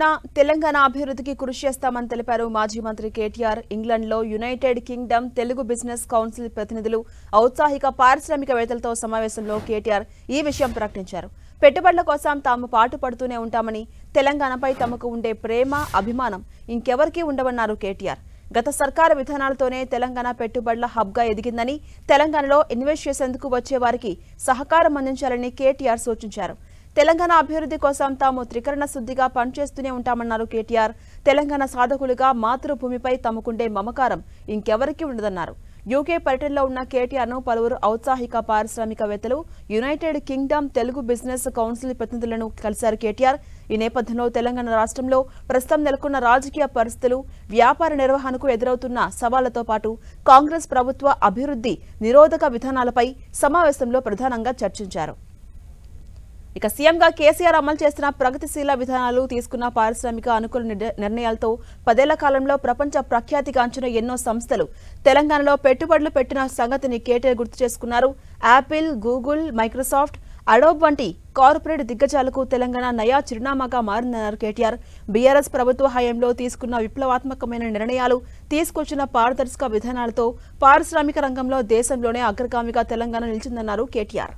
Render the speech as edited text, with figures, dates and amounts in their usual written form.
ఉన్నా తెలంగాణ అభివృద్ధికి కృషి చేస్తామని తెలిపారు మాజీ మంత్రి కేటీఆర్. ఇంగ్లాండ్లో United Kingdom Telugu business council ప్రతినిధులు, ఔత్సాహిక పారిశ్రామికవేత్తలతో సమావేశంలో కేటీఆర్ ఈ విషయం ప్రకటించారు. పెట్టుబడుల కోసం తాము పాటుపడుతూనే ఉంటామని, తెలంగాణపై తమకు ఉండే ప్రేమ, అభిమానం ఇంకెవరికీ ఉండవన్నారు కేటీఆర్. గత సర్కారు విధానాలతోనే తెలంగాణ పెట్టుబడుల హబ్గా ఎదిగిందని, తెలంగాణలో ఇన్వెస్ట్ చేసేందుకు వచ్చే వారికి సహకారం అందించాలని కేటీఆర్ సూచించారు. తెలంగాణ అభివృద్ధి కోసం తాము త్రికరణ శుద్ధిగా పనిచేస్తూనే ఉంటామన్నారు కేటీఆర్. తెలంగాణ సాధకులుగా మాతృభూమిపై తమకుండే మమకారం ఇంకెవరికీ ఉండదన్నారు. యూకే పర్యటనలో ఉన్న కేటీఆర్ను పలువురు ఔత్సాహిక పారిశ్రామికవేత్తలు, United Kingdom Telugu business council ప్రతినిధులను కలిశారు కేటీఆర్. ఈ నేపథ్యంలో తెలంగాణ రాష్ట్రంలో ప్రస్తుతం నెలకొన్న రాజకీయ పరిస్థితులు, వ్యాపార నిర్వహణకు ఎదురవుతున్న సవాళ్లతో పాటు కాంగ్రెస్ ప్రభుత్వ అభివృద్ధి నిరోధక విధానాలపై సమావేశంలో ప్రధానంగా చర్చించారు. ఇక సీఎంగా కేసీఆర్ అమలు చేస్తున్న ప్రగతిశీల విధానాలు, తీసుకున్న పారిశ్రామిక అనుకూల నిర్ణయాలతో 10 ఏళ్ల కాలంలో ప్రపంచ ప్రఖ్యాతిగాంచిన ఎన్నో సంస్థలు తెలంగాణలో పెట్టుబడులు పెట్టిన సంగతిని కేటీఆర్ గుర్తు చేసుకున్నారు. యాపిల్, గూగుల్, మైక్రోసాఫ్ట్, అడోబ్ వంటి కార్పొరేట్ దిగ్గజాలకు తెలంగాణ నయా చిరునామాగా మారిందన్నారు కేటీఆర్. బీఆర్ఎస్ ప్రభుత్వ హయాంలో తీసుకున్న విప్లవాత్మకమైన నిర్ణయాలు, తీసుకొచ్చిన పారదర్శక విధానాలతో పారిశ్రామిక రంగంలో దేశంలోనే అగ్రగామిగా తెలంగాణ నిలిచిందన్నారు కేటీఆర్.